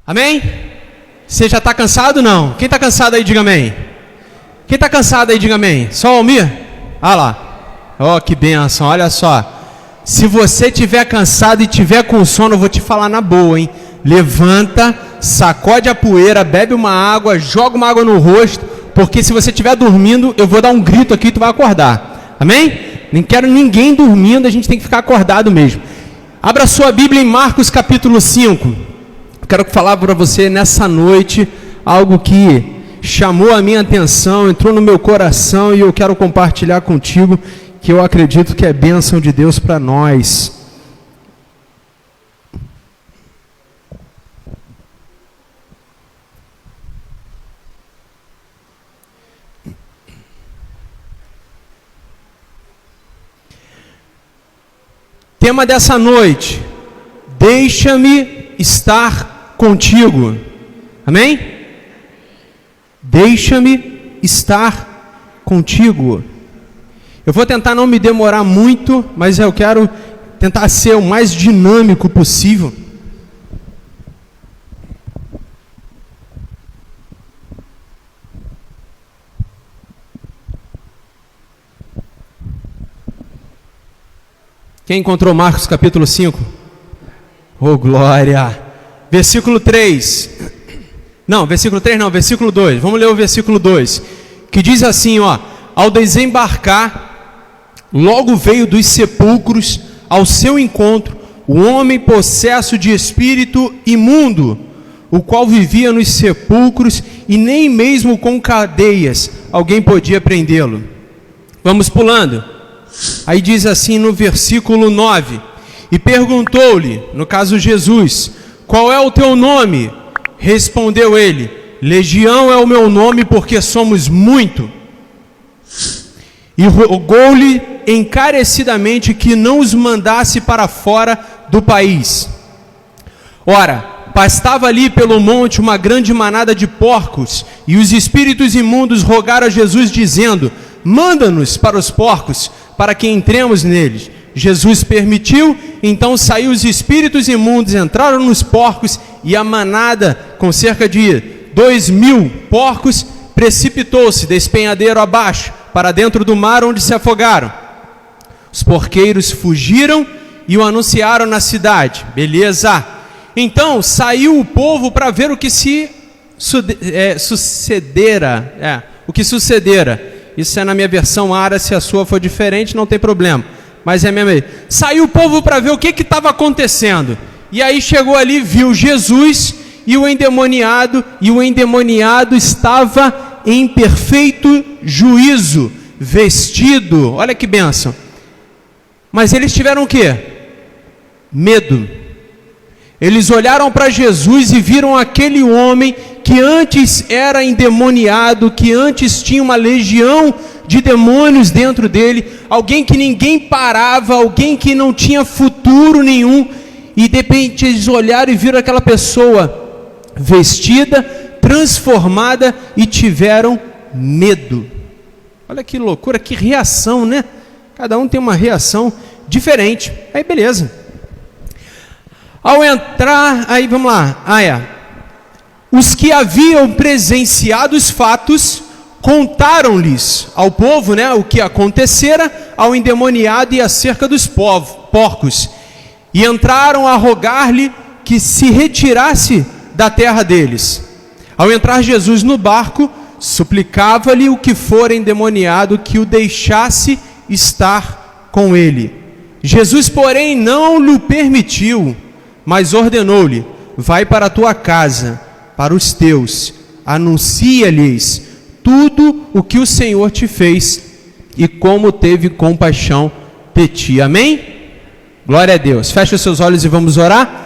Amém? Você já está cansado ou não? Quem está cansado aí, diga amém. Quem está cansado aí, diga amém. Só o Almir? Ah lá. Oh, que bênção, olha só. Se você estiver cansado e estiver com sono, eu vou te falar na boa, hein? Levanta, sacode a poeira, bebe uma água, joga uma água no rosto, porque se você estiver dormindo, eu vou dar um grito aqui e tu vai acordar. Amém? Nem quero ninguém dormindo, a gente tem que ficar acordado mesmo. Abra sua Bíblia em Marcos capítulo 5. Eu quero falar para você nessa noite algo que chamou a minha atenção, entrou no meu coração e eu quero compartilhar contigo, que eu acredito que é bênção de Deus para nós. Tema dessa noite: deixa-me estar contigo. Amém? Deixa-me estar contigo. Eu vou tentar não me demorar muito, mas eu quero tentar ser o mais dinâmico possível. Quem encontrou Marcos capítulo 5? Oh, glória! Versículo 3. Não, versículo 3 não, versículo 2. Vamos ler o versículo 2. Que diz assim, ó: ao desembarcar, logo veio dos sepulcros ao seu encontro o homem possesso de espírito imundo, o qual vivia nos sepulcros e nem mesmo com cadeias alguém podia prendê-lo. Vamos pulando. Aí diz assim no versículo 9: e perguntou-lhe, no caso Jesus, qual é o teu nome? Respondeu ele: Legião é o meu nome, porque somos muito. E rogou-lhe encarecidamente que não os mandasse para fora do país. Ora, pastava ali pelo monte uma grande manada de porcos, e os espíritos imundos rogaram a Jesus, dizendo: manda-nos para os porcos, para que entremos neles. Jesus permitiu, então saiu os espíritos imundos, entraram nos porcos, e a manada, com cerca de 2.000 porcos, precipitou-se despenhadeiro abaixo, para dentro do mar, onde se afogaram. Os porqueiros fugiram e o anunciaram na cidade. Beleza. Então saiu o povo para ver o que sucedera. O que sucedera. Isso é na minha versão Ara, se a sua for diferente, não tem problema. Mas é mesmo aí. Saiu o povo para ver o que estava acontecendo. E aí chegou ali, viu Jesus e o endemoniado estava em perfeito juízo, vestido. Olha que bênção. Mas eles tiveram o quê? Medo. Eles olharam para Jesus e viram aquele homem que antes era endemoniado, que antes tinha uma legião de demônios dentro dele, alguém que ninguém parava, alguém que não tinha futuro nenhum, e de repente eles olharam e viram aquela pessoa vestida, transformada, e tiveram medo. Olha que loucura, que reação, né? Cada um tem uma reação diferente. Aí beleza. Ao entrar, aí vamos lá. Os que haviam presenciado os fatos contaram-lhes ao povo, né, o que acontecera ao endemoniado e acerca dos porcos, e entraram a rogar-lhe que se retirasse da terra deles. Ao entrar Jesus no barco, suplicava-lhe o que fora endemoniado que o deixasse estar com ele. Jesus, porém, não lhe permitiu, mas ordenou-lhe: vai para a tua casa, para os teus, anuncia-lhes tudo o que o Senhor te fez e como teve compaixão de ti. Amém? Glória a Deus. Fecha os seus olhos e vamos orar.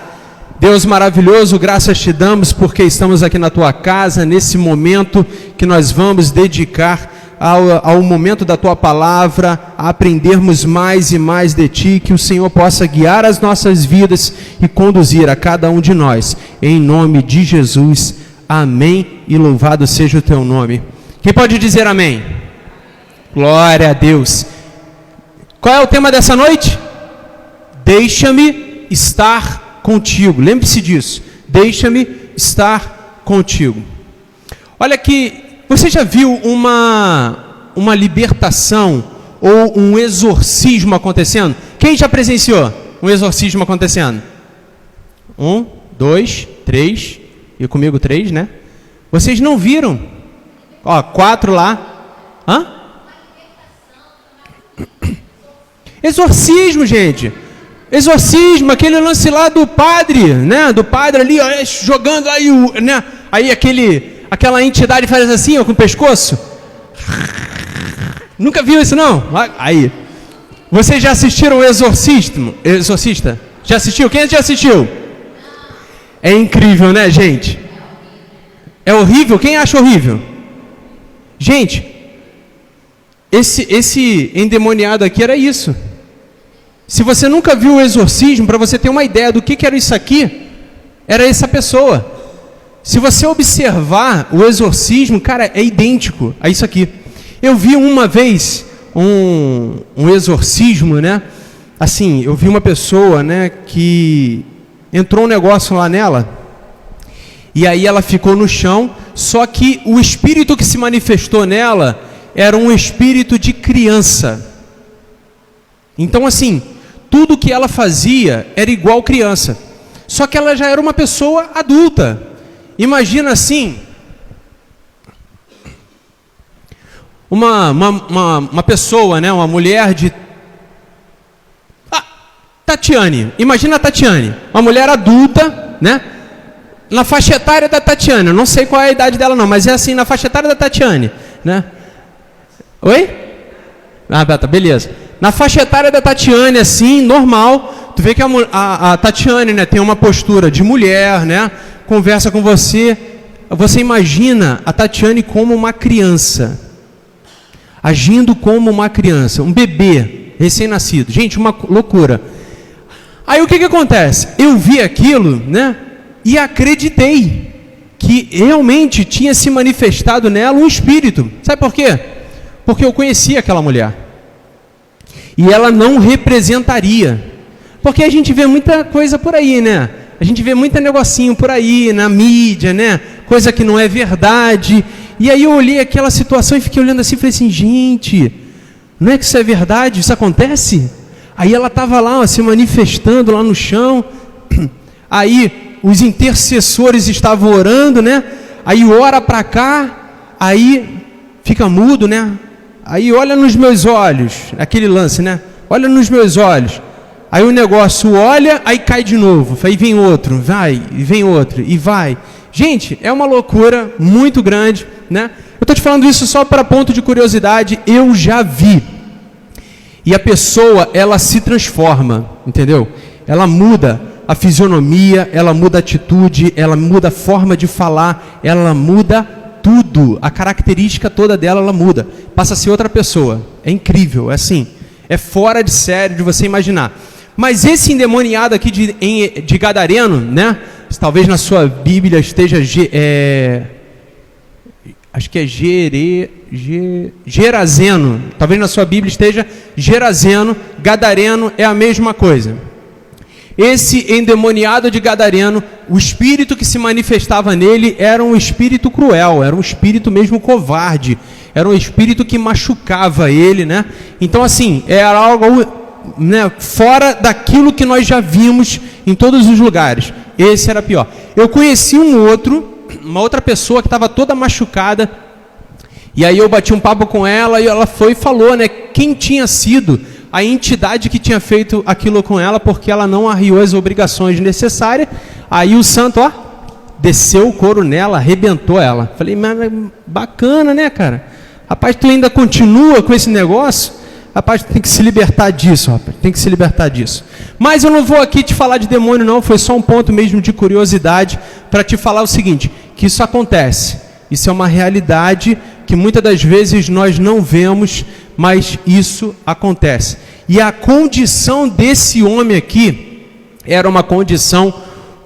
Deus maravilhoso, graças te damos porque estamos aqui na tua casa, nesse momento que nós vamos dedicar ao momento da tua palavra, a aprendermos mais e mais de ti, que o Senhor possa guiar as nossas vidas e conduzir a cada um de nós, em nome de Jesus, amém, e louvado seja o teu nome. Quem pode dizer amém? Glória a Deus. Qual é o tema dessa noite? Deixa-me estar contigo. Lembre-se disso. Deixa-me estar contigo. Olha que, você já viu uma libertação ou um exorcismo acontecendo? Quem já presenciou um exorcismo acontecendo? 1, 2, 3, e comigo 3, né? Vocês não viram? Ó, 4 lá. Hã? Exorcismo, gente. Exorcismo, aquele lance lá do padre, né? Do padre ali, ó, jogando aí, né? Aí aquela entidade faz assim, ó, com o pescoço. Nunca viu isso, não? Aí. Vocês já assistiram o Exorcista? Já assistiu? Quem já assistiu? É incrível, né, gente? É horrível? Quem acha horrível? Gente, esse endemoniado aqui era isso. Se você nunca viu o exorcismo, para você ter uma ideia do que era isso aqui, era essa pessoa. Se você observar o exorcismo, cara, é idêntico a isso aqui. Eu vi uma vez um exorcismo, né? Assim, eu vi uma pessoa, né, que entrou um negócio lá nela, e aí ela ficou no chão, só que o espírito que se manifestou nela era um espírito de criança. Então, assim, tudo que ela fazia era igual criança, só que ela já era uma pessoa adulta. Imagina assim, uma pessoa, né, uma mulher de... Tatiane, imagina a Tatiane, uma mulher adulta, né, na faixa etária da Tatiane, eu não sei qual é a idade dela não, mas é assim, na faixa etária da Tatiane, né? Oi? Ah, tá, beleza. Na faixa etária da Tatiane, assim, normal, tu vê que a Tatiane, né, tem uma postura de mulher, né, conversa com você, você imagina a Tatiane como uma criança, agindo como uma criança, um bebê recém-nascido. Gente, uma loucura. Aí o que acontece? Eu vi aquilo, né, e acreditei que realmente tinha se manifestado nela um espírito. Sabe por quê? Porque eu conhecia aquela mulher. E ela não representaria. Porque a gente vê muita coisa por aí, né? A gente vê muito negocinho por aí, na mídia, né? Coisa que não é verdade. E aí eu olhei aquela situação e fiquei olhando assim e falei assim, gente, não é que isso é verdade? Isso acontece? Aí ela estava lá, ó, se manifestando lá no chão. Aí os intercessores estavam orando, né? Aí ora para cá, aí fica mudo, né? Aí olha nos meus olhos, aquele lance, né? Olha nos meus olhos. Aí o negócio olha, aí cai de novo. Aí vem outro, vai, e vem outro, e vai. Gente, é uma loucura muito grande, né? Eu estou te falando isso só para ponto de curiosidade, eu já vi. E a pessoa, ela se transforma, entendeu? Ela muda a fisionomia, ela muda a atitude, ela muda a forma de falar, ela muda tudo. A característica toda dela, ela muda. Passa a ser outra pessoa. É incrível, é assim. É fora de sério de você imaginar. Mas esse endemoniado aqui de Gadareno, né? Talvez na sua Bíblia esteja... acho que é Gerazeno. Talvez na sua Bíblia esteja Gerazeno. Gadareno é a mesma coisa. Esse endemoniado de Gadareno, o espírito que se manifestava nele era um espírito cruel, era um espírito mesmo covarde, era um espírito que machucava ele, né? Então, assim, era algo, né, fora daquilo que nós já vimos em todos os lugares. Esse era pior. Eu conheci uma outra pessoa que estava toda machucada, e aí eu bati um papo com ela, e ela foi e falou, né, quem tinha sido a entidade que tinha feito aquilo com ela, porque ela não arriou as obrigações necessárias. Aí o santo, ó, desceu o couro nela, arrebentou ela. Falei, mas bacana, né, cara? Rapaz, tu ainda continua com esse negócio? Rapaz, tu tem que se libertar disso, rapaz. Tem que se libertar disso. Mas eu não vou aqui te falar de demônio, não. Foi só um ponto mesmo de curiosidade para te falar o seguinte, que isso acontece. Isso é uma realidade que muitas das vezes nós não vemos, mas isso acontece. E a condição desse homem aqui era uma condição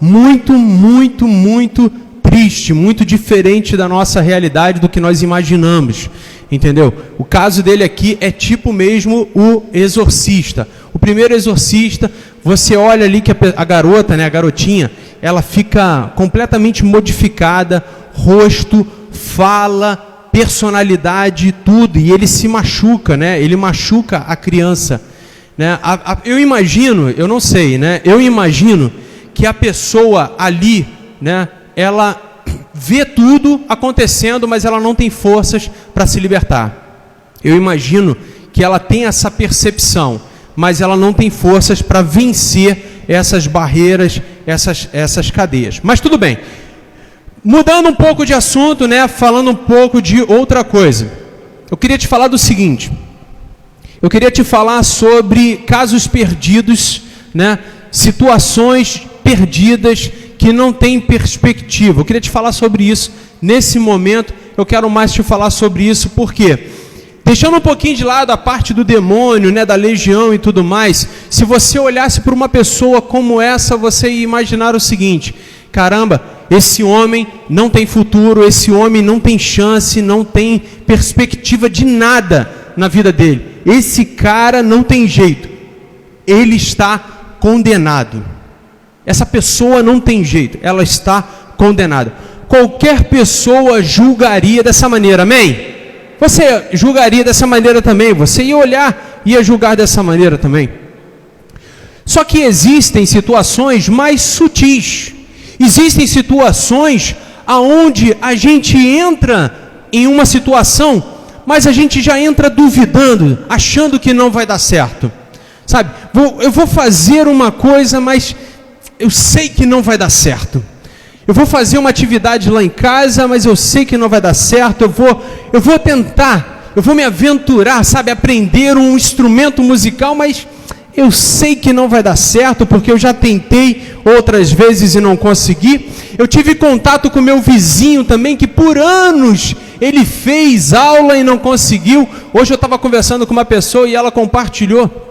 muito, muito, muito triste, muito diferente da nossa realidade, do que nós imaginamos, entendeu? O caso dele aqui é tipo mesmo o Exorcista. O primeiro Exorcista, você olha ali que a garota, né, a garotinha, ela fica completamente modificada, rosto, fala, personalidade, tudo, e ele se machuca, né? Ele machuca a criança, né? Eu imagino, eu não sei, né? Eu imagino que a pessoa ali, né, ela vê tudo acontecendo, mas ela não tem forças para se libertar. Eu imagino que ela tem essa percepção, mas ela não tem forças para vencer essas barreiras, essas cadeias. Mas tudo bem. Mudando um pouco de assunto, né, falando um pouco de outra coisa. Eu queria te falar do seguinte. Eu queria te falar sobre casos perdidos, né, situações perdidas que não têm perspectiva. Eu queria te falar sobre isso nesse momento. Eu quero mais te falar sobre isso, por quê? Deixando um pouquinho de lado a parte do demônio, né, da legião e tudo mais, se você olhasse para uma pessoa como essa, você ia imaginar o seguinte: caramba, esse homem não tem futuro, esse homem não tem chance, não tem perspectiva de nada na vida dele. Esse cara não tem jeito, ele está condenado. Essa pessoa não tem jeito, ela está condenada. Qualquer pessoa julgaria dessa maneira, amém? Você julgaria dessa maneira também, você ia olhar, ia julgar dessa maneira também. Só que existem situações mais sutis. Existem situações aonde a gente entra em uma situação, mas a gente já entra duvidando, achando que não vai dar certo. Sabe, eu vou fazer uma coisa, mas eu sei que não vai dar certo. Eu vou fazer uma atividade lá em casa, mas eu sei que não vai dar certo. Eu vou tentar, eu vou me aventurar, sabe, aprender um instrumento musical, mas eu sei que não vai dar certo, porque eu já tentei outras vezes e não consegui. Eu tive contato com meu vizinho também, que por anos ele fez aula e não conseguiu. Hoje eu estava conversando com uma pessoa e ela compartilhou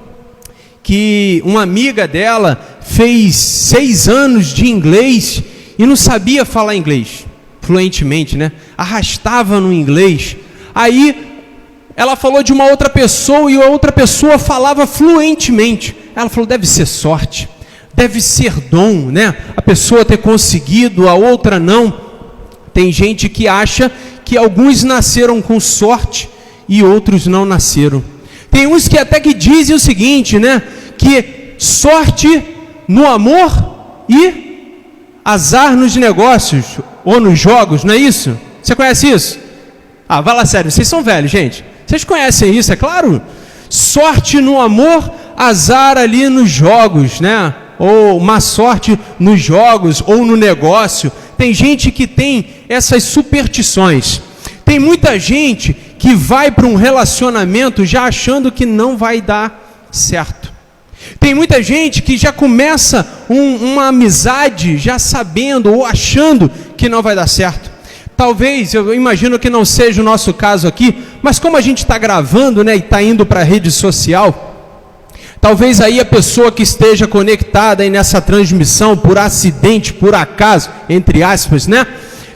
que uma amiga dela fez 6 anos de inglês e não sabia falar inglês fluentemente, né? Arrastava no inglês. Aí ela falou de uma outra pessoa e a outra pessoa falava fluentemente. Ela falou: deve ser sorte, deve ser dom, né? A pessoa ter conseguido, a outra não. Tem gente que acha que alguns nasceram com sorte e outros não nasceram. Tem uns que até que dizem o seguinte, né? Que sorte no amor e azar nos negócios ou nos jogos, não é isso? Você conhece isso? Ah, vai lá, sério, vocês são velhos, gente. Vocês conhecem isso, é claro? Sorte no amor, azar ali nos jogos, né? Ou má sorte nos jogos ou no negócio. Tem gente que tem essas superstições. Tem muita gente que vai para um relacionamento já achando que não vai dar certo. Tem muita gente que já começa uma amizade já sabendo ou achando que não vai dar certo. Talvez, eu imagino que não seja o nosso caso aqui, mas como a gente está gravando, né, e está indo para a rede social, talvez aí a pessoa que esteja conectada aí nessa transmissão por acidente, por acaso, entre aspas, né?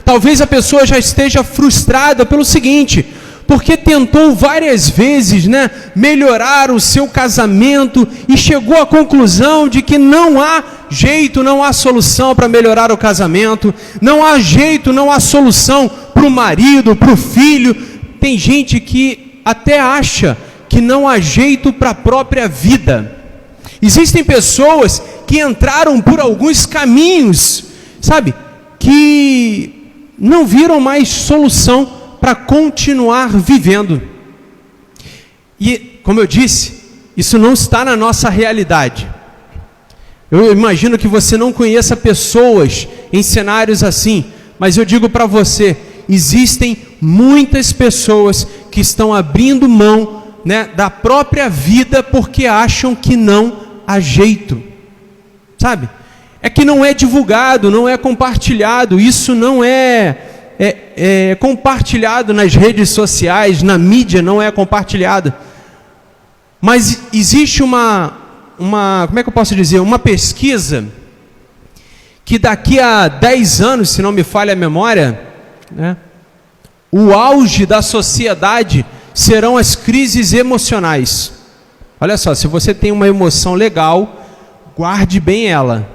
Talvez a pessoa já esteja frustrada pelo seguinte: porque tentou várias vezes, né, melhorar o seu casamento e chegou à conclusão de que não há jeito, não há solução para melhorar o casamento, não há jeito, não há solução para o marido, para o filho. Tem gente que até acha que não há jeito para a própria vida. Existem pessoas que entraram por alguns caminhos, sabe, que não viram mais solução para continuar vivendo. E, como eu disse, isso não está na nossa realidade. Eu imagino que você não conheça pessoas em cenários assim, mas eu digo para você, existem muitas pessoas que estão abrindo mão, né, da própria vida porque acham que não há jeito. Sabe? É que não é divulgado, não é compartilhado, isso não é compartilhado nas redes sociais, na mídia não é compartilhado. Mas existe como é que eu posso dizer? Uma pesquisa que daqui a 10 anos, se não me falha a memória, né, o auge da sociedade serão as crises emocionais. Olha só, se você tem uma emoção legal, guarde bem ela.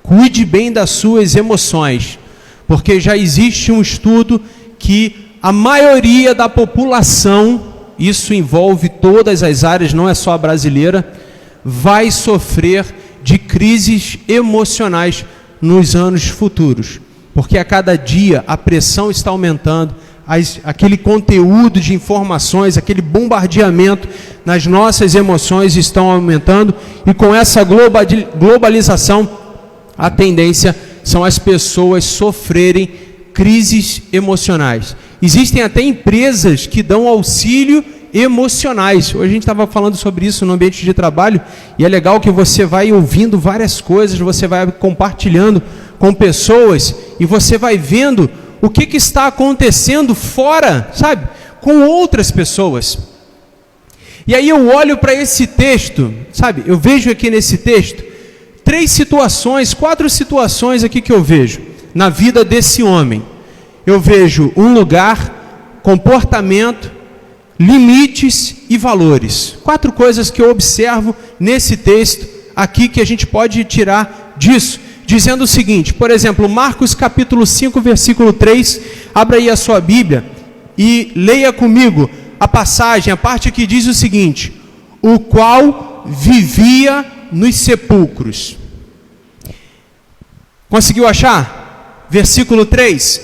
Cuide bem das suas emoções, porque já existe um estudo que a maioria da população, isso envolve todas as áreas, não é só a brasileira, vai sofrer de crises emocionais nos anos futuros, porque a cada dia a pressão está aumentando, aquele conteúdo de informações, aquele bombardeamento nas nossas emoções estão aumentando, e com essa globalização, a tendência são as pessoas sofrerem crises emocionais. Existem até empresas que dão auxílio emocionais. Hoje a gente estava falando sobre isso no ambiente de trabalho, e é legal que você vai ouvindo várias coisas, você vai compartilhando com pessoas, e você vai vendo o que está acontecendo fora, sabe? Com outras pessoas. E aí eu olho para esse texto, sabe? Eu vejo aqui nesse texto 4 situações aqui que eu vejo na vida desse homem. Eu vejo um lugar, comportamento, limites e valores. 4 coisas que eu observo nesse texto aqui que a gente pode tirar disso, dizendo o seguinte, por exemplo, Marcos capítulo 5, versículo 3, abra aí a sua Bíblia e leia comigo a passagem, a parte que diz o seguinte: o qual vivia nos sepulcros. Conseguiu achar? Versículo 3.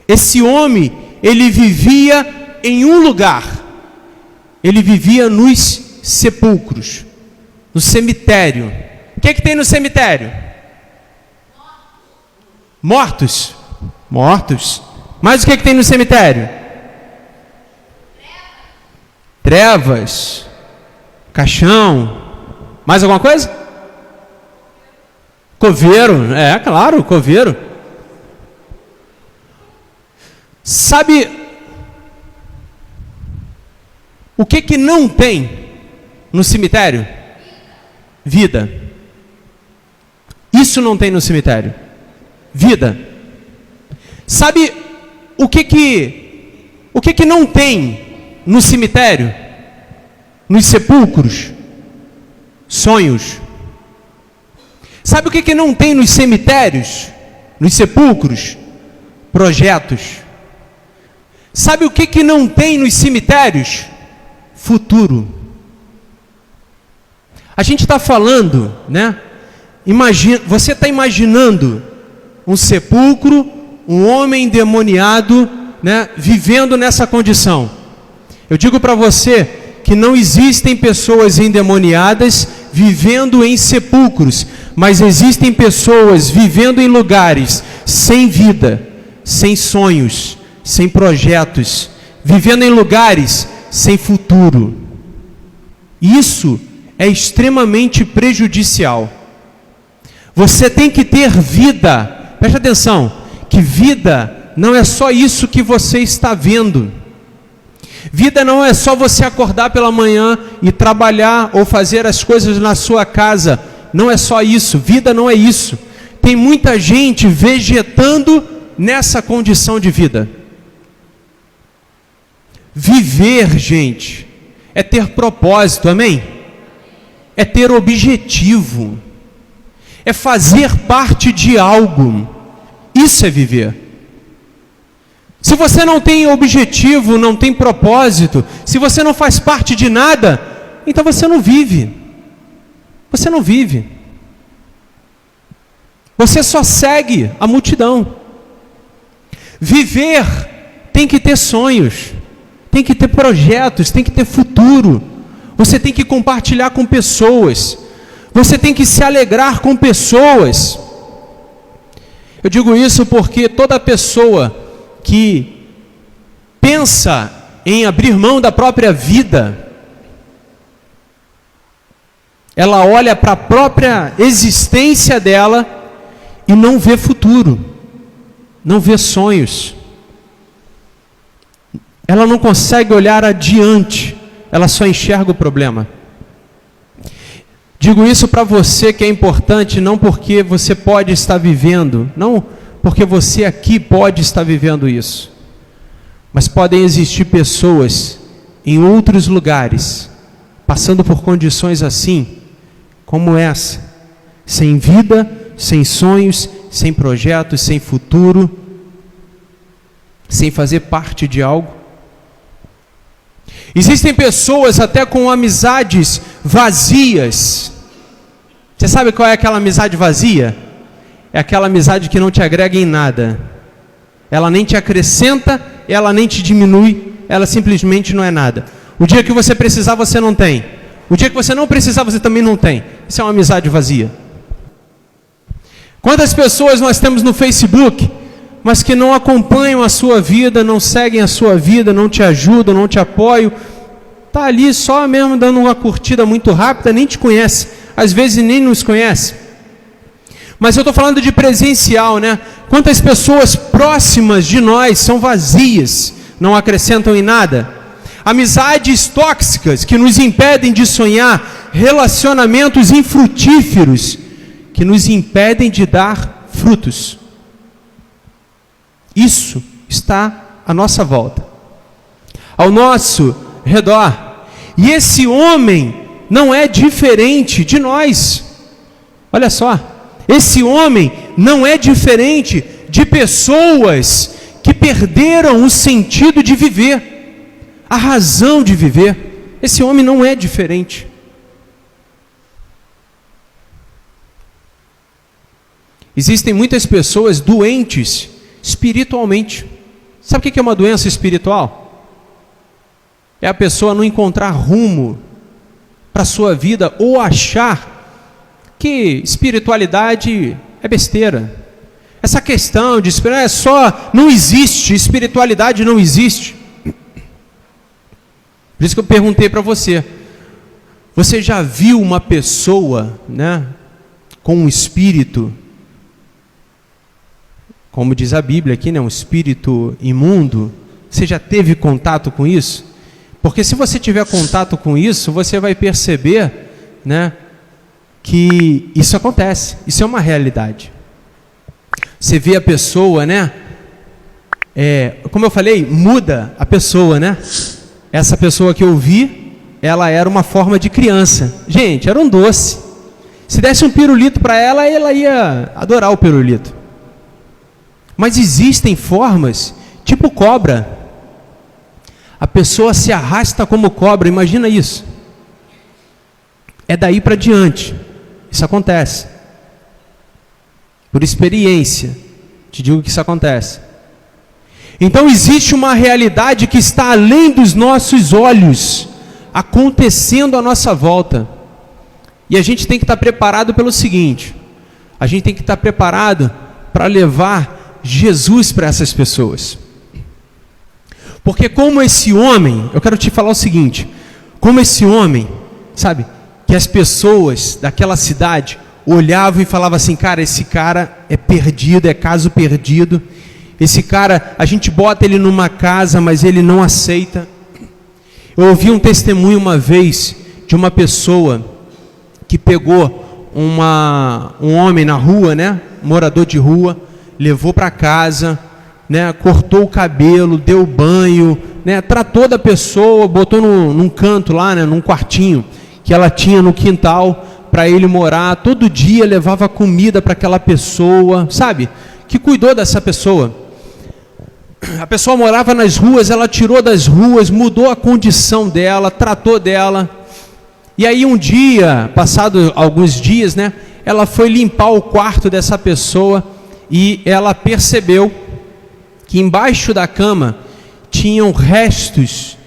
Esse homem, ele vivia em um lugar. Ele vivia nos sepulcros, no cemitério. O que tem no cemitério? Mortos. Mortos. Mas o que tem no cemitério? Trevas. Caixão. Mais alguma coisa? Coveiro. É, claro, coveiro. Sabe o que não tem no cemitério? Vida. Isso não tem no cemitério. Vida. Sabe o que não tem no cemitério? Nos sepulcros? Sonhos. Sabe o que não tem nos cemitérios? Nos sepulcros? Projetos. Sabe o que não tem nos cemitérios? Futuro. A gente está falando, né? Você está imaginando um sepulcro, um homem endemoniado, né, vivendo nessa condição. Eu digo para você que não existem pessoas endemoniadas vivendo em sepulcros, mas existem pessoas vivendo em lugares sem vida, sem sonhos, sem projetos, vivendo em lugares sem futuro. Isso é extremamente prejudicial. Você tem que ter vida. Preste atenção, que vida não é só isso que você está vendo. Vida não é só você acordar pela manhã e trabalhar ou fazer as coisas na sua casa. Não é só isso. Vida não é isso. Tem muita gente vegetando nessa condição de vida. Viver, gente, é ter propósito, amém? É ter objetivo. É fazer parte de algo. Isso é viver. Se você não tem objetivo, não tem propósito, se você não faz parte de nada, então você não vive. Você não vive. Você só segue a multidão. Viver tem que ter sonhos, tem que ter projetos, tem que ter futuro. Você tem que compartilhar com pessoas. Você tem que se alegrar com pessoas. Eu digo isso porque toda pessoa que pensa em abrir mão da própria vida, ela olha para a própria existência dela e não vê futuro, não vê sonhos. Ela não consegue olhar adiante, ela só enxerga o problema. Digo isso para você que é importante, não porque você pode estar vivendo, não porque você aqui pode estar vivendo isso, mas podem existir pessoas em outros lugares, passando por condições assim, como essa, sem vida, sem sonhos, sem projetos, sem futuro, sem fazer parte de algo. Existem pessoas até com amizades vazias. Você sabe qual é aquela amizade vazia? É aquela amizade que não te agrega em nada. Ela nem te acrescenta, ela nem te diminui, ela simplesmente não é nada. O dia que você precisar, você não tem. O dia que você não precisar, você também não tem. Isso é uma amizade vazia. Quantas pessoas nós temos no Facebook, mas que não acompanham a sua vida, não seguem a sua vida, não te ajudam, não te apoiam, está ali só mesmo dando uma curtida muito rápida, nem te conhece, às vezes nem nos conhece. Mas eu estou falando de presencial, né? Quantas pessoas próximas de nós são vazias, não acrescentam em nada? Amizades tóxicas que nos impedem de sonhar, relacionamentos infrutíferos que nos impedem de dar frutos. Isso está à nossa volta, ao nosso redor. E esse homem não é diferente de nós. Olha só, esse homem não é diferente de pessoas que perderam o sentido de viver, a razão de viver. Esse homem não é diferente. Existem muitas pessoas doentes espiritualmente. Sabe o que é uma doença espiritual? É a pessoa não encontrar rumo para a sua vida ou achar que espiritualidade é besteira. Essa questão de é só, não existe, espiritualidade não existe. Por isso que eu perguntei para você, você já viu uma pessoa, né, com um espírito, como diz a Bíblia aqui, né, um espírito imundo? Você já teve contato com isso? Porque se você tiver contato com isso, você vai perceber, né, que isso acontece, isso é uma realidade. Você vê a pessoa, né, como eu falei, muda a pessoa, né? Essa pessoa que eu vi, ela era uma forma de criança. Gente, era um doce. Se desse um pirulito para ela, ela ia adorar o pirulito. Mas existem formas, tipo cobra. A pessoa se arrasta como cobra, imagina isso. É daí para diante. Isso acontece. Por experiência, te digo que isso acontece. Então existe uma realidade que está além dos nossos olhos, acontecendo à nossa volta. E a gente tem que estar preparado pelo seguinte: a gente tem que estar preparado para levar Jesus para essas pessoas. Porque como esse homem, eu quero te falar o seguinte, como esse homem, sabe, que as pessoas daquela cidade olhavam e falavam assim, cara, esse cara é perdido, é caso perdido, esse cara, a gente bota ele numa casa, mas ele não aceita. Eu ouvi um testemunho uma vez de uma pessoa que pegou um homem na rua, né, morador de rua, levou para casa, né, cortou o cabelo, deu banho, né, tratou da pessoa, botou num canto lá, né, num quartinho que ela tinha no quintal para ele morar, todo dia levava comida para aquela pessoa, sabe, que cuidou dessa pessoa. A pessoa morava nas ruas, ela tirou das ruas, mudou a condição dela, tratou dela. E aí um dia, passado alguns dias, né, ela foi limpar o quarto dessa pessoa e ela percebeu que embaixo da cama tinham restos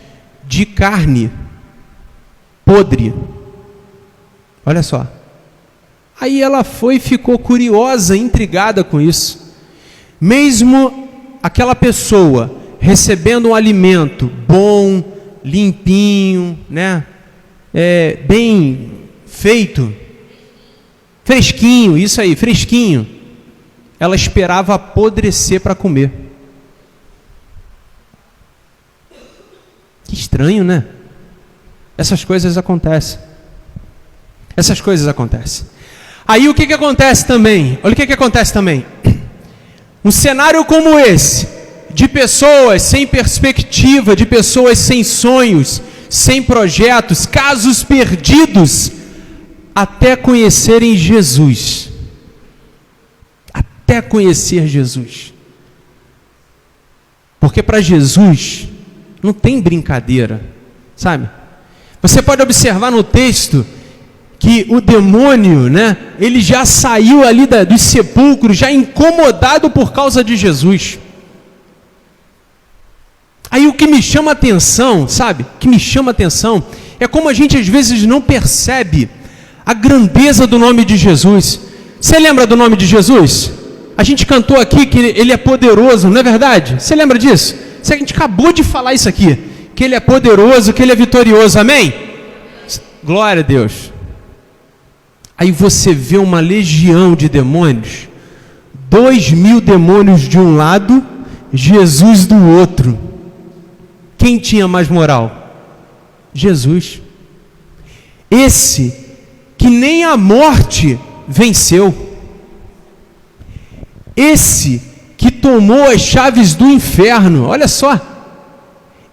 de carne podre. Olha só. Aí ela foi e ficou curiosa, intrigada com isso. Mesmo aquela pessoa recebendo um alimento bom, limpinho, né, bem feito, fresquinho, isso aí, fresquinho, ela esperava apodrecer para comer. Que estranho, né? Essas coisas acontecem. Essas coisas acontecem. Aí o que acontece também? Olha o que acontece também. Um cenário como esse, de pessoas sem perspectiva, de pessoas sem sonhos, sem projetos, casos perdidos, até conhecerem Jesus. Até conhecer Jesus. Porque para Jesus não tem brincadeira, sabe? Você pode observar no texto que o demônio, né, ele já saiu ali dos sepulcros, já incomodado por causa de Jesus. Aí o que me chama a atenção, sabe? O que me chama a atenção é como a gente às vezes não percebe a grandeza do nome de Jesus. Você lembra do nome de Jesus? A gente cantou aqui que ele é poderoso, não é verdade? Você lembra disso? A gente acabou de falar isso aqui, que ele é poderoso, que ele é vitorioso, amém? Glória a Deus. Aí você vê uma legião de demônios, 2.000 demônios de um lado, Jesus do outro. Quem tinha mais moral? Jesus. Esse que nem a morte venceu. Esse que tomou as chaves do inferno. Olha só.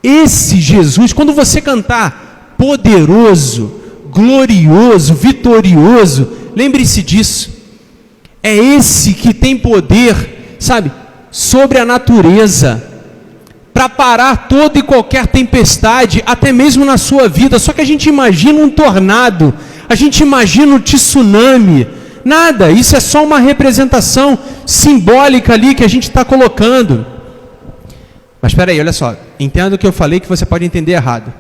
Esse Jesus, quando você cantar poderoso, glorioso, vitorioso, lembre-se disso. É esse que tem poder, sabe, sobre a natureza, para parar toda e qualquer tempestade, até mesmo na sua vida. Só que a gente imagina um tornado, a gente imagina um tsunami. Nada, isso é só uma representação simbólica ali que a gente está colocando. Mas espera aí, olha só, entenda o que eu falei que você pode entender errado.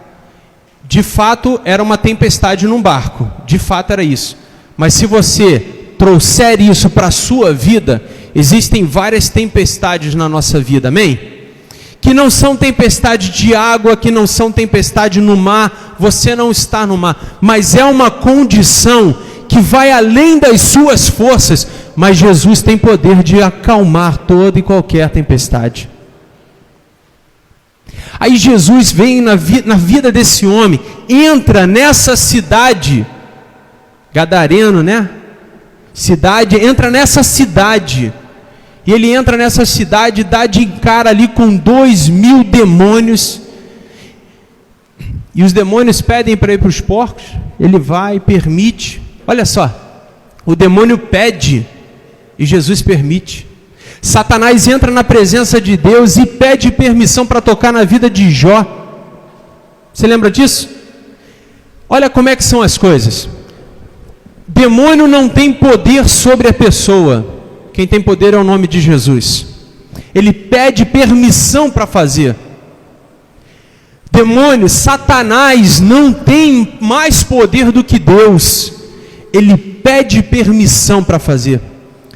De fato, era uma tempestade num barco, de fato era isso. Mas se você trouxer isso para a sua vida, existem várias tempestades na nossa vida, amém? Que não são tempestade de água, que não são tempestade no mar, você não está no mar, mas é uma condição que vai além das suas forças, mas Jesus tem poder de acalmar toda e qualquer tempestade. Aí Jesus vem na vida desse homem, entra nessa cidade, Gadareno, né? Entra nessa cidade, e ele entra nessa cidade, dá de cara ali com 2.000 demônios, e os demônios pedem para ir para os porcos, ele vai, permite. Olha só, o demônio pede e Jesus permite. Satanás entra na presença de Deus e pede permissão para tocar na vida de Jó. Você lembra disso? Olha como é que são as coisas. Demônio não tem poder sobre a pessoa. Quem tem poder é o nome de Jesus. Ele pede permissão para fazer. Demônio, Satanás não tem mais poder do que Deus. Ele pede permissão para fazer.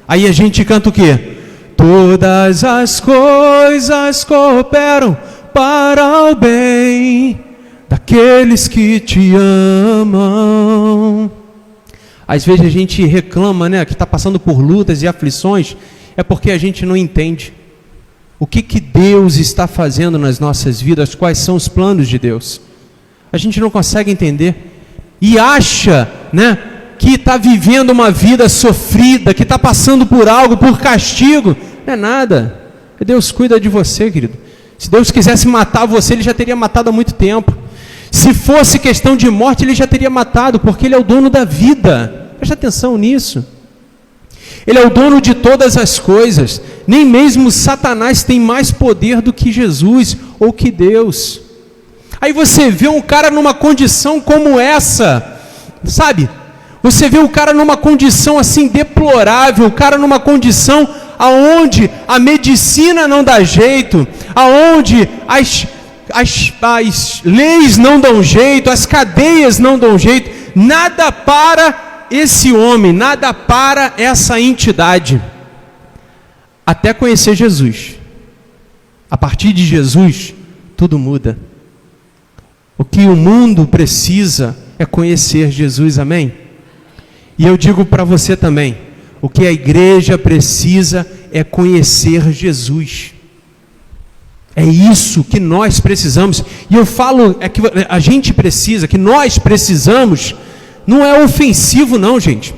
Aí a gente canta o quê? Todas as coisas cooperam para o bem daqueles que te amam. Às vezes a gente reclama, né, que está passando por lutas e aflições, é porque a gente não entende o que Deus está fazendo nas nossas vidas, quais são os planos de Deus. A gente não consegue entender e acha, né, que está vivendo uma vida sofrida, que está passando por algo, por castigo. Não é nada. Deus cuida de você, querido. Se Deus quisesse matar você, Ele já teria matado há muito tempo. Se fosse questão de morte, Ele já teria matado, porque Ele é o dono da vida. Preste atenção nisso. Ele é o dono de todas as coisas. Nem mesmo Satanás tem mais poder do que Jesus ou que Deus. Aí você vê um cara numa condição como essa, sabe? Você vê o cara numa condição assim deplorável, o cara numa condição aonde a medicina não dá jeito, aonde as leis não dão jeito, as cadeias não dão jeito, nada para esse homem, nada para essa entidade, até conhecer Jesus. A partir de Jesus, tudo muda. O que o mundo precisa é conhecer Jesus, amém? E eu digo para você também, o que a igreja precisa é conhecer Jesus. É isso que nós precisamos. E eu falo, é que a gente precisa, que nós precisamos Não é ofensivo não, gente.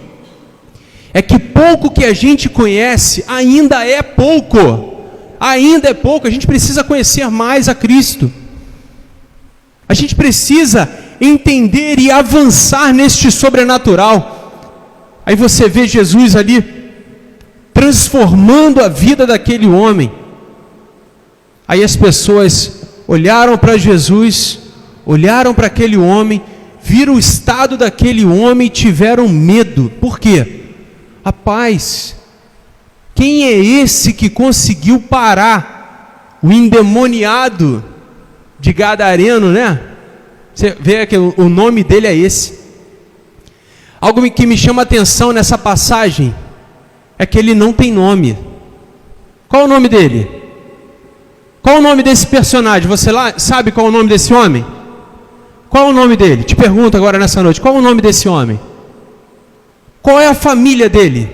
É que pouco que a gente conhece ainda é pouco. Ainda é pouco. A gente precisa conhecer mais a Cristo. A gente precisa entender e avançar neste sobrenatural. Aí você vê Jesus ali transformando a vida daquele homem. Aí as pessoas olharam para Jesus, olharam para aquele homem, viram o estado daquele homem e tiveram medo. Por quê? Rapaz, quem é esse que conseguiu parar o endemoniado de Gadareno, né? Você vê que o nome dele é esse. Algo que me chama a atenção nessa passagem é que ele não tem nome. Qual é o nome dele? Qual é o nome desse personagem? Você lá sabe qual é o nome desse homem? Qual é o nome dele? Te pergunto agora nessa noite, qual é o nome desse homem? Qual é a família dele?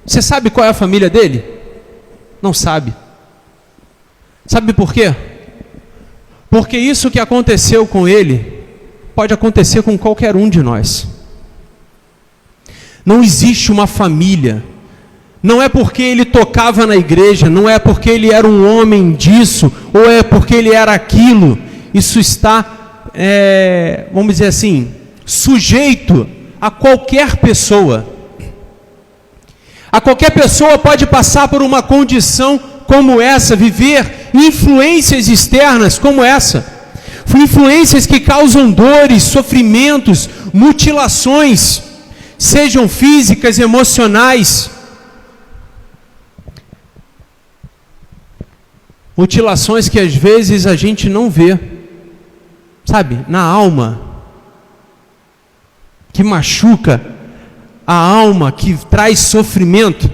Você sabe qual é a família dele? Não sabe. Sabe por quê? Porque isso que aconteceu com ele pode acontecer com qualquer um de nós. Não existe uma família. Não é porque ele tocava na igreja, não é porque ele era um homem disso, ou é porque ele era aquilo. Isso está, vamos dizer assim, sujeito a qualquer pessoa. A qualquer pessoa pode passar por uma condição como essa, viver influências externas como essa. Influências que causam dores, sofrimentos, mutilações, sejam físicas, emocionais. Mutilações que às vezes a gente não vê, sabe, na alma, que machuca a alma, que traz sofrimento.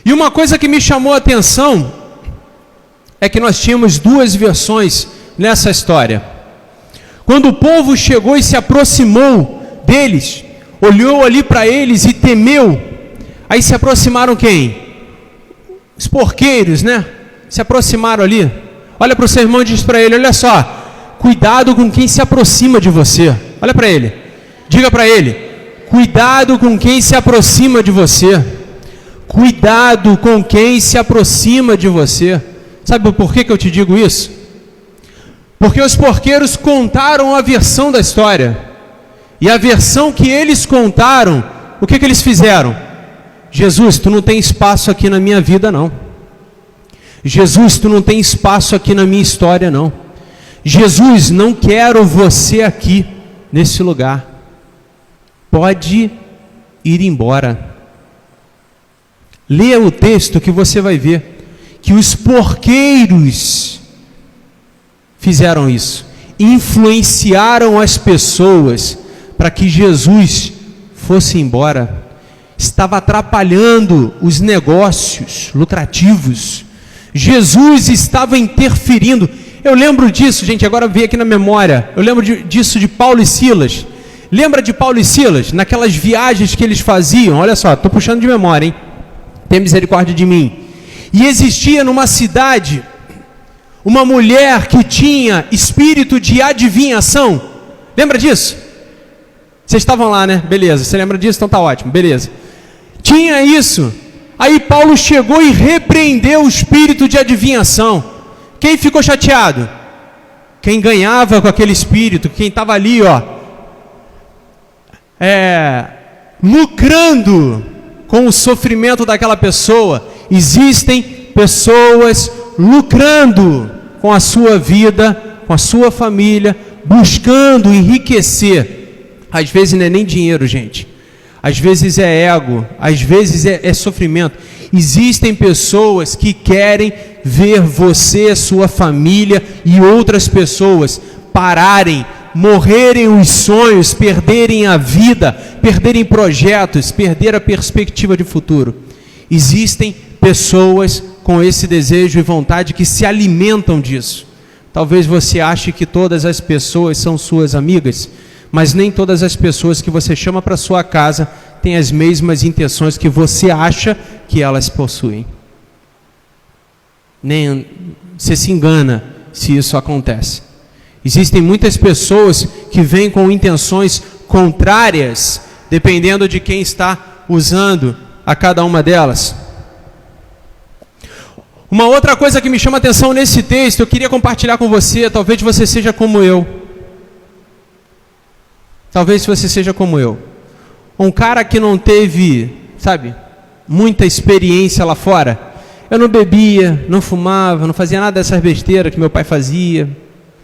E uma coisa que me chamou a atenção é que nós tínhamos duas versões nessa história. Quando o povo chegou e se aproximou deles, olhou ali para eles e temeu, aí se aproximaram quem? Os porqueiros, né? Se aproximaram ali. Olha para o seu irmão e diz para ele, olha só, cuidado com quem se aproxima de você. Olha para ele, diga para ele, cuidado com quem se aproxima de você. Cuidado com quem se aproxima de você. Sabe por que eu te digo isso? Porque os porqueiros contaram a versão da história. E a versão que eles contaram, o que eles fizeram? Jesus, tu não tem espaço aqui na minha vida não. Jesus, tu não tem espaço aqui na minha história não. Jesus, não quero você aqui nesse lugar. Pode ir embora. Leia o texto que você vai ver que os porqueiros fizeram isso, influenciaram as pessoas para que Jesus fosse embora. Estava atrapalhando os negócios lucrativos. Jesus estava interferindo. Eu lembro disso, gente, agora veio aqui na memória. Eu lembro disso de Paulo e Silas. Lembra de Paulo e Silas? Naquelas viagens que eles faziam. Olha só, estou puxando de memória, hein? Tem misericórdia de mim. E existia numa cidade uma mulher que tinha espírito de adivinhação. Lembra disso? Vocês estavam lá, né? Beleza, você lembra disso? Então tá ótimo, beleza. Tinha isso. Aí Paulo chegou e repreendeu o espírito de adivinhação. Quem ficou chateado? Quem ganhava com aquele espírito, quem estava ali, ó, lucrando com o sofrimento daquela pessoa. Existem pessoas lucrando com a sua vida, com a sua família, buscando enriquecer. Às vezes não é nem dinheiro, gente. Às vezes é ego, às vezes é sofrimento. Existem pessoas que querem ver você, sua família e outras pessoas pararem, morrerem os sonhos, perderem a vida, perderem projetos, perder a perspectiva de futuro. Existem pessoas com esse desejo e vontade que se alimentam disso. Talvez você ache que todas as pessoas são suas amigas, mas nem todas as pessoas que você chama para sua casa têm as mesmas intenções que você acha que elas possuem. Nem você se engana se isso acontece. Existem muitas pessoas que vêm com intenções contrárias, dependendo de quem está usando a cada uma delas. Uma outra coisa que me chama a atenção nesse texto, eu queria compartilhar com você, talvez você seja como eu. Talvez você seja como eu. Um cara que não teve, sabe, muita experiência lá fora. Eu não bebia, não fumava, não fazia nada dessas besteiras que meu pai fazia,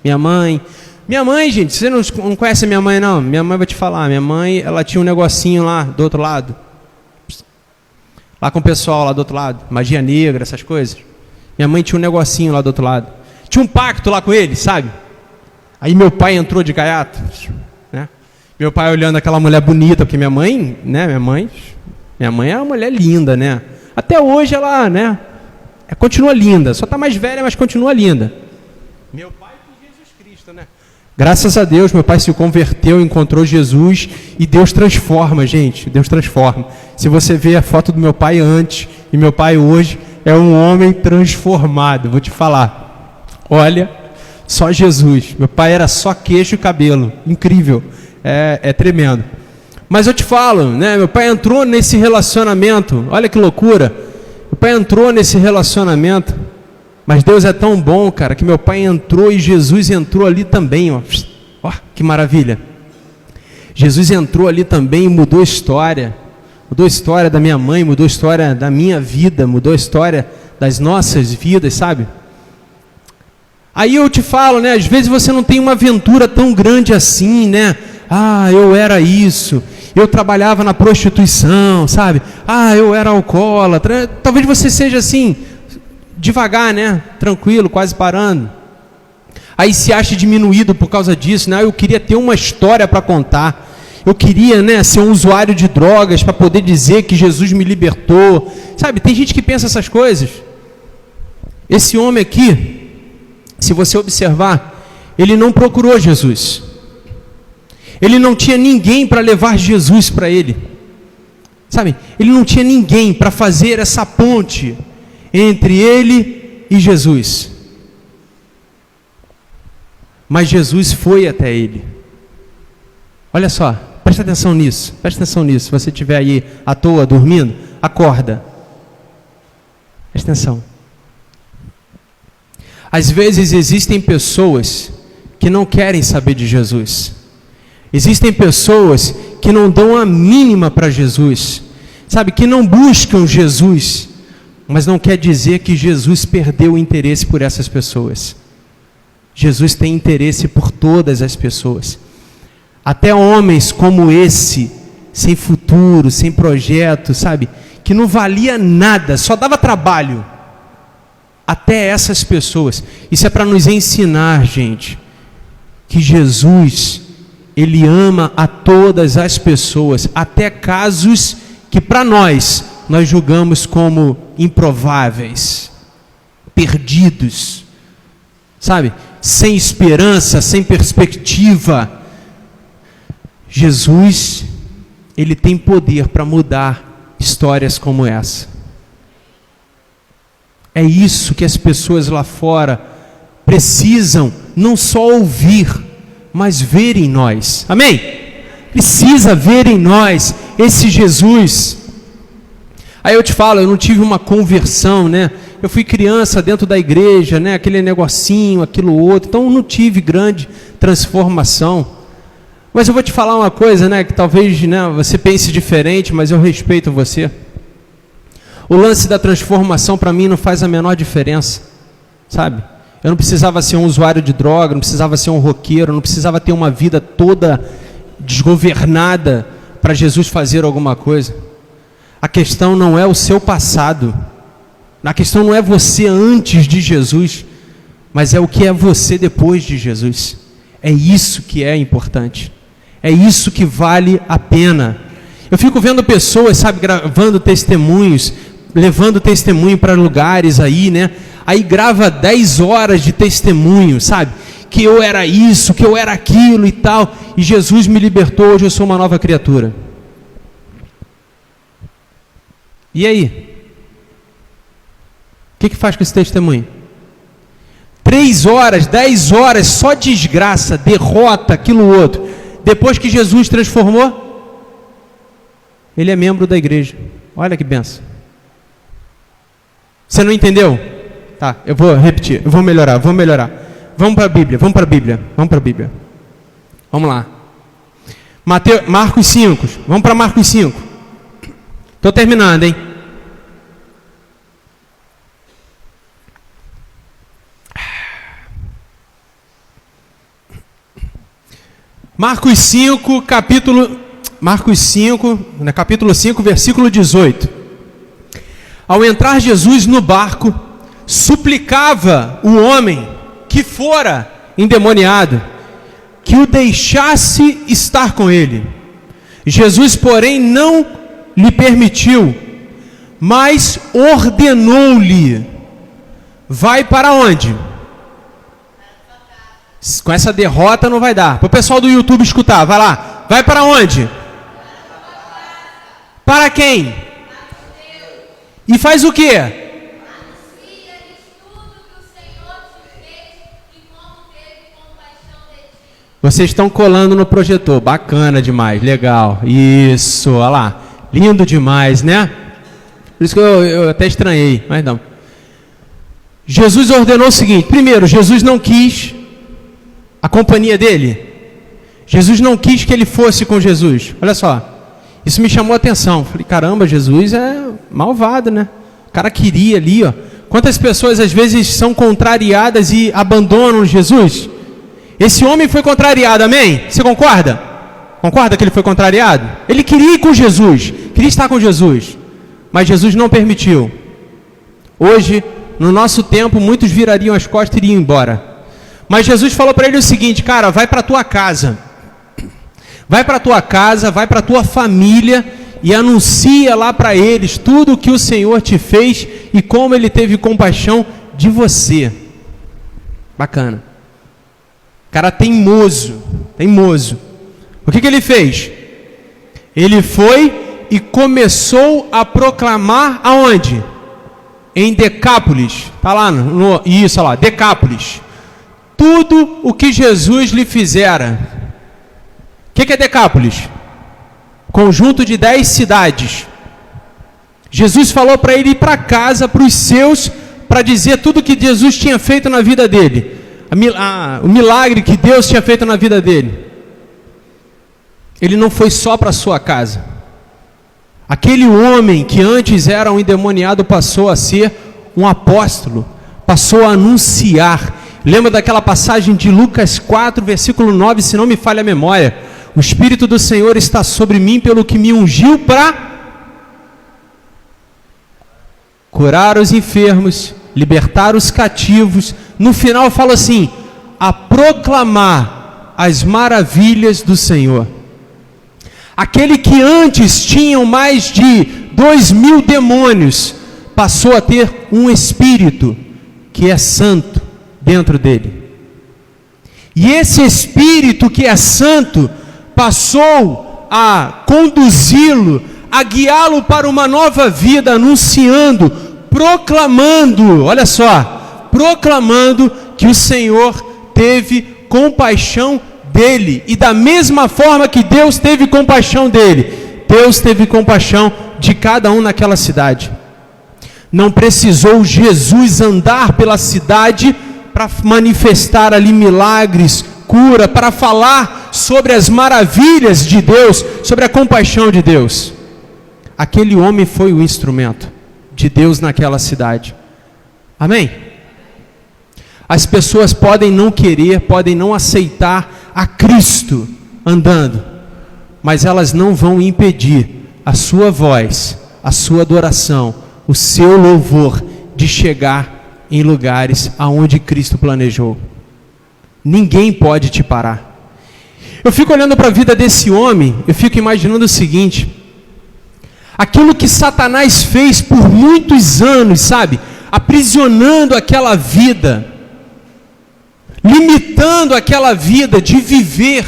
minha mãe. Minha mãe, gente, você não conhece a minha mãe, não? Minha mãe, vou te falar, minha mãe, ela tinha um negocinho lá do outro lado. Lá com o pessoal lá do outro lado, magia negra, essas coisas. Minha mãe tinha um negocinho lá do outro lado. Tinha um pacto lá com ele, sabe? Aí meu pai entrou de gaiato, né? Meu pai olhando aquela mulher bonita, porque minha mãe, né? Minha mãe é uma mulher linda, né? Até hoje ela, né? Continua linda, só está mais velha, mas continua linda. Meu pai com Jesus Cristo, né? Graças a Deus, meu pai se converteu, encontrou Jesus e Deus transforma, gente. Deus transforma. Se você ver a foto do meu pai antes e meu pai hoje, é um homem transformado. Vou te falar. Olha, só Jesus. Meu pai era só queixo e cabelo. Incrível. É tremendo. Mas eu te falo, né? Meu pai entrou nesse relacionamento. Olha que loucura. Meu pai entrou nesse relacionamento. Mas Deus é tão bom, cara, que meu pai entrou e Jesus entrou ali também, ó. Ó, que maravilha. Jesus entrou ali também e mudou a história. Mudou a história da minha mãe, mudou a história da minha vida, mudou a história das nossas vidas, sabe? Aí eu te falo, né? Às vezes você não tem uma aventura tão grande assim, né? Ah, eu era isso. Eu trabalhava na prostituição, sabe? Ah, eu era alcoólatra. Talvez você seja assim, devagar, né? Tranquilo, quase parando. Aí se acha diminuído por causa disso, né? Eu queria ter uma história para contar. Eu queria, né, ser um usuário de drogas para poder dizer que Jesus me libertou. Sabe, tem gente que pensa essas coisas. Esse homem aqui, se você observar, ele não procurou Jesus. Ele não tinha ninguém para levar Jesus para ele. Sabe, ele não tinha ninguém para fazer essa ponte entre ele e Jesus. Mas Jesus foi até ele. Olha só, presta atenção nisso, presta atenção nisso. Se você estiver aí à toa, dormindo, acorda. Presta atenção. Às vezes existem pessoas que não querem saber de Jesus. Existem pessoas que não dão a mínima para Jesus. Sabe, que não buscam Jesus. Mas não quer dizer que Jesus perdeu o interesse por essas pessoas. Jesus tem interesse por todas as pessoas. Até homens como esse, sem futuro, sem projeto, sabe? Que não valia nada, só dava trabalho. Até essas pessoas. Isso é para nos ensinar, gente, que Jesus, Ele ama a todas as pessoas, até casos que para nós julgamos como improváveis, perdidos, sabe? Sem esperança, sem perspectiva. Jesus, Ele tem poder para mudar histórias como essa. É isso que as pessoas lá fora precisam não só ouvir, mas ver em nós. Amém? Precisa ver em nós esse Jesus. Aí eu te falo, eu não tive uma conversão, né? Eu fui criança dentro da igreja, né? Aquele negocinho, aquilo outro. Então eu não tive grande transformação. Mas eu vou te falar uma coisa, né? Que talvez, né, você pense diferente, mas eu respeito você. O lance da transformação para mim não faz a menor diferença, sabe? Eu não precisava ser um usuário de droga, não precisava ser um roqueiro, não precisava ter uma vida toda desgovernada para Jesus fazer alguma coisa. A questão não é o seu passado. A questão não é você antes de Jesus, mas é o que é você depois de Jesus. É isso que é importante. É isso que vale a pena. Eu fico vendo pessoas, sabe, gravando testemunhos, levando testemunho para lugares aí, né? Aí grava 10 horas de testemunho, sabe? Que eu era isso, que eu era aquilo e tal. E Jesus me libertou, hoje eu sou uma nova criatura. E aí? O que faz com esse testemunho? 3 horas, 10 horas, só desgraça, derrota, aquilo outro. depois que Jesus transformou, ele é membro da igreja. Olha que benção. Você não entendeu? Tá, eu vou repetir, eu vou melhorar. Vamos para a Bíblia. Vamos lá. Marcos 5, vamos para Marcos 5. Estou terminando, hein? Marcos 5, capítulo 5, versículo 18. Ao entrar Jesus no barco, suplicava o homem que fora endemoniado, que o deixasse estar com ele. Jesus, porém, não lhe permitiu, mas ordenou-lhe: vai para onde? Com essa derrota não vai dar. Para o pessoal do YouTube escutar, vai lá. Vai para onde? Para quem? E faz o quê? Vocês estão colando no projetor. Bacana demais, legal. Isso, olha lá. Lindo demais, né? Por isso que eu até estranhei, mas não. Jesus ordenou o seguinte: primeiro, Jesus não quis a companhia dele. Jesus não quis que ele fosse com Jesus. Olha só, isso me chamou a atenção. Falei, caramba, Jesus é malvado, né? O cara queria ali, ó. Quantas pessoas às vezes são contrariadas e abandonam Jesus? Esse homem foi contrariado, amém? Você concorda? Concorda que ele foi contrariado? Ele queria ir com Jesus, queria estar com Jesus, mas Jesus não permitiu. Hoje, no nosso tempo, muitos virariam as costas e iriam embora. Mas Jesus falou para ele o seguinte: cara, vai para a tua casa. Vai para a tua casa, vai para a tua família e anuncia lá para eles tudo o que o Senhor te fez e como Ele teve compaixão de você. Bacana. Cara teimoso. O que ele fez? Ele foi e começou a proclamar aonde? Em Decápolis. Está lá, isso lá, Decápolis. Tudo o que Jesus lhe fizera. O que é Decápolis? Conjunto de 10 cidades. Jesus falou para ele ir para casa, para os seus, para dizer tudo o que Jesus tinha feito na vida dele. O milagre que Deus tinha feito na vida dele. Ele não foi só para a sua casa. Aquele homem que antes era um endemoniado passou a ser um apóstolo, passou a anunciar. Lembra daquela passagem de Lucas 4, versículo 9, se não me falha a memória: o Espírito do Senhor está sobre mim, pelo que me ungiu para curar os enfermos, libertar os cativos. No final fala assim: a proclamar as maravilhas do Senhor. Aquele que antes tinha mais de 2.000 demônios, passou a ter um Espírito que é santo dentro dele. E esse Espírito que é santo passou a conduzi-lo, a guiá-lo para uma nova vida, anunciando, proclamando, olha só, proclamando que o Senhor teve compaixão dele. E da mesma forma que Deus teve compaixão dele, Deus teve compaixão de cada um naquela cidade. Não precisou Jesus andar pela cidade para manifestar ali milagres, cura, para falar sobre as maravilhas de Deus, sobre a compaixão de Deus. Aquele homem foi o instrumento de Deus naquela cidade. Amém? As pessoas podem não querer, podem não aceitar a Cristo andando, mas elas não vão impedir a sua voz, a sua adoração, o seu louvor de chegar em lugares aonde Cristo planejou. Ninguém pode te parar. Eu fico olhando para a vida desse homem, eu fico imaginando o seguinte: aquilo que Satanás fez por muitos anos, sabe? Aprisionando aquela vida, limitando aquela vida de viver.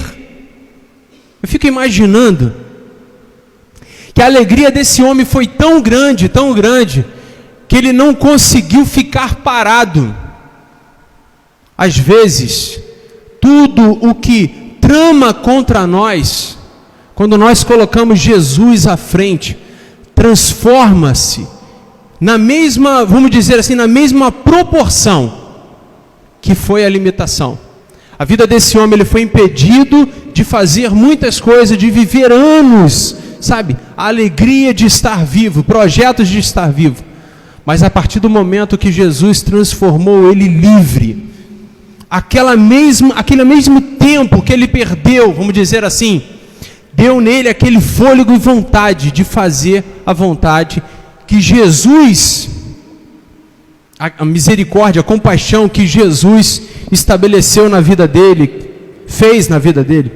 Eu fico imaginando que a alegria desse homem foi tão grande, que ele não conseguiu ficar parado. Às vezes, tudo o que trama contra nós, quando nós colocamos Jesus à frente, transforma-se na mesma, vamos dizer assim, na mesma proporção que foi a limitação. A vida desse homem, ele foi impedido de fazer muitas coisas, de viver anos, sabe? A alegria de estar vivo, projetos de estar vivo. Mas a partir do momento que Jesus transformou ele livre, aquele mesmo tempo que ele perdeu, vamos dizer assim, deu nele aquele fôlego e vontade de fazer a vontade que Jesus, a misericórdia, a compaixão que Jesus estabeleceu na vida dele, fez na vida dele.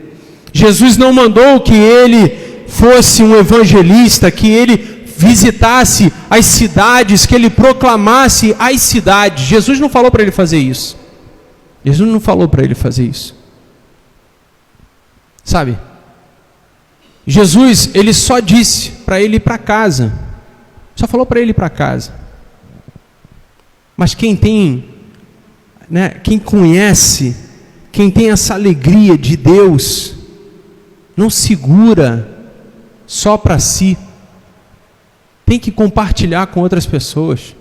Jesus não mandou que ele fosse um evangelista, que ele visitasse as cidades, que ele proclamasse as cidades. Jesus não falou para ele fazer isso. Jesus não falou para ele fazer isso. Sabe? Jesus, ele só disse para ele ir para casa. Só falou para ele ir para casa. Mas quem tem, né, quem conhece, quem tem essa alegria de Deus, não segura só para si. Tem que compartilhar com outras pessoas.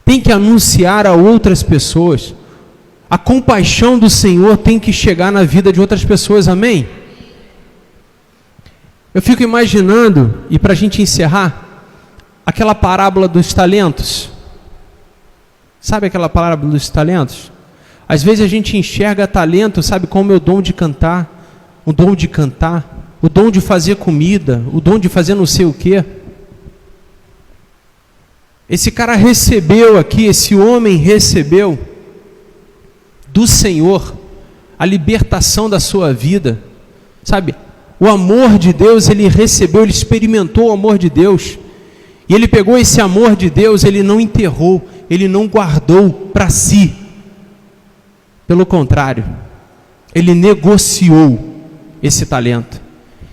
Tem que anunciar a outras pessoas. A compaixão do Senhor tem que chegar na vida de outras pessoas, amém? Eu fico imaginando, e para a gente encerrar, aquela parábola dos talentos. Sabe aquela parábola dos talentos? Às vezes a gente enxerga talento, sabe, como o dom de cantar, o dom de cantar, o dom de fazer comida, o dom de fazer não sei o quê. Esse cara recebeu aqui, esse homem recebeu do Senhor a libertação da sua vida, sabe? O amor de Deus, ele recebeu, ele experimentou o amor de Deus, e ele pegou esse amor de Deus, ele não enterrou, ele não guardou para si, pelo contrário, ele negociou esse talento,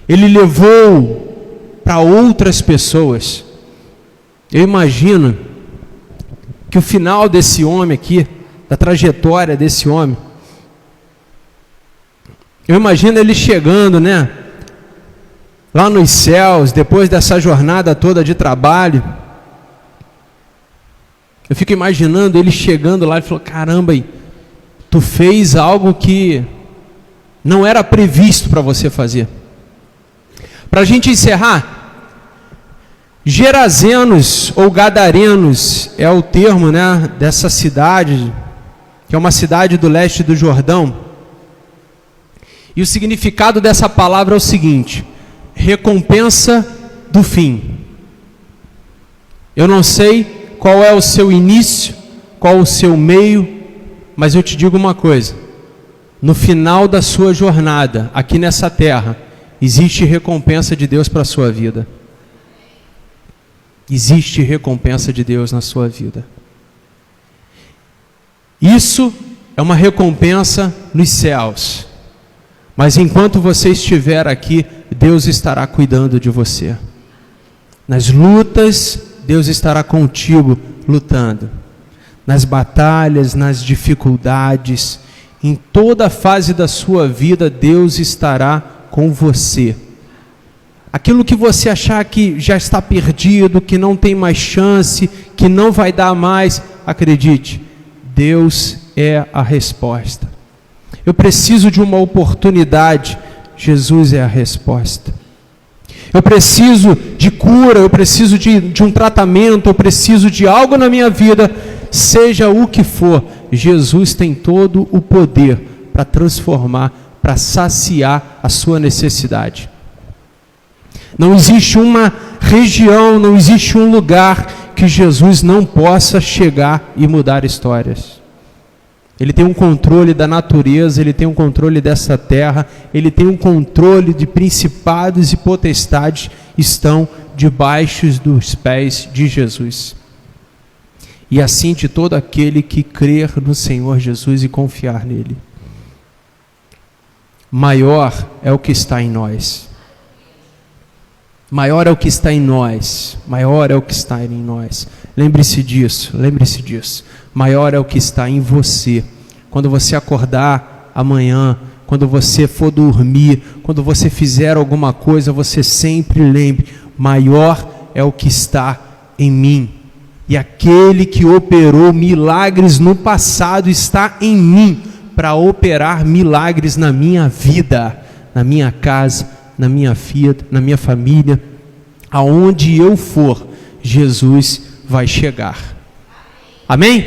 ele levou para outras pessoas. Eu imagino que o final desse homem aqui, da trajetória desse homem, eu imagino ele chegando, né, lá nos céus, depois dessa jornada toda de trabalho. Eu fico imaginando ele chegando lá e falou: caramba, tu fez algo que não era previsto para você fazer. Para a gente encerrar, Gerazenos ou Gadarenos é o termo, né, dessa cidade, que é uma cidade do leste do Jordão. E o significado dessa palavra é o seguinte: recompensa do fim. Eu não sei qual é o seu início, qual o seu meio, mas eu te digo uma coisa: no final da sua jornada, aqui nessa terra, existe recompensa de Deus para a sua vida. Existe recompensa de Deus na sua vida. Isso é uma recompensa nos céus. Mas enquanto você estiver aqui, Deus estará cuidando de você. Nas lutas, Deus estará contigo lutando. Nas batalhas, nas dificuldades, em toda a fase da sua vida, Deus estará com você. Aquilo que você achar que já está perdido, que não tem mais chance, que não vai dar mais, acredite, Deus é a resposta. Eu preciso de uma oportunidade, Jesus é a resposta. Eu preciso de cura, eu preciso de um tratamento, eu preciso de algo na minha vida, seja o que for, Jesus tem todo o poder para transformar, para saciar a sua necessidade. Não existe uma região, não existe um lugar que Jesus não possa chegar e mudar histórias. Ele tem um controle da natureza, ele tem um controle dessa terra, ele tem um controle de principados e potestades, estão debaixo dos pés de Jesus. E assim de todo aquele que crer no Senhor Jesus e confiar nele. Maior é o que está em nós. Maior é o que está em nós, maior é o que está em nós. Lembre-se disso, lembre-se disso. Maior é o que está em você. Quando você acordar amanhã, quando você for dormir, quando você fizer alguma coisa, você sempre lembre: maior é o que está em mim. E aquele que operou milagres no passado está em mim para operar milagres na minha vida, na minha casa, na minha família. Aonde eu for, Jesus vai chegar. Amém?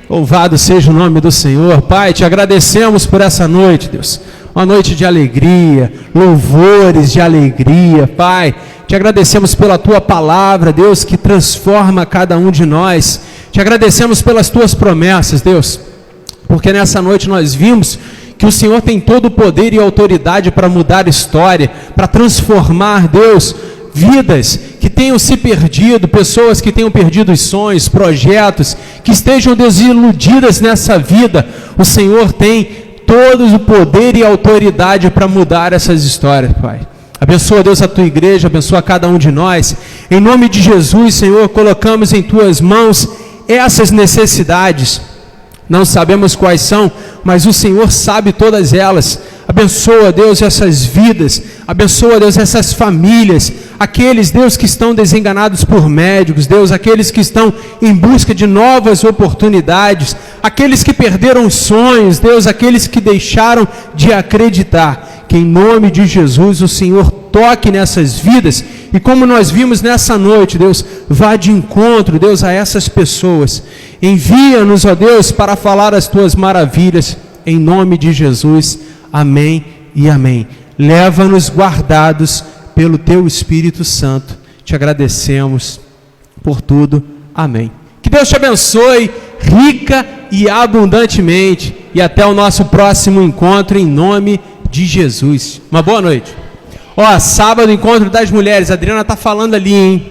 Louvado seja o nome do Senhor. Pai, te agradecemos por essa noite, Deus. Uma noite de alegria, louvores de alegria, Pai. Te agradecemos pela Tua palavra, Deus, que transforma cada um de nós. Te agradecemos pelas Tuas promessas, Deus, porque nessa noite nós vimos que o Senhor tem todo o poder e autoridade para mudar a história, para transformar, Deus, vidas que tenham se perdido, pessoas que tenham perdido os sonhos, projetos, que estejam desiludidas nessa vida. O Senhor tem todo o poder e autoridade para mudar essas histórias, Pai. Abençoa, Deus, a Tua igreja, abençoa cada um de nós. Em nome de Jesus, Senhor, colocamos em Tuas mãos essas necessidades. Não sabemos quais são, mas o Senhor sabe todas elas. Abençoa, Deus, essas vidas. Abençoa, Deus, essas famílias. Aqueles, Deus, que estão desenganados por médicos. Deus, aqueles que estão em busca de novas oportunidades. Aqueles que perderam sonhos. Deus, aqueles que deixaram de acreditar. Que em nome de Jesus o Senhor toque nessas vidas. E como nós vimos nessa noite, Deus, vá de encontro, Deus, a essas pessoas. Envia-nos, ó Deus, para falar as Tuas maravilhas. Em nome de Jesus. Amém e amém. Leva-nos guardados pelo Teu Espírito Santo. Te agradecemos por tudo. Amém. Que Deus te abençoe rica e abundantemente. E até o nosso próximo encontro em nome de Jesus. Uma boa noite. Sábado, encontro das mulheres. A Adriana está falando ali, hein?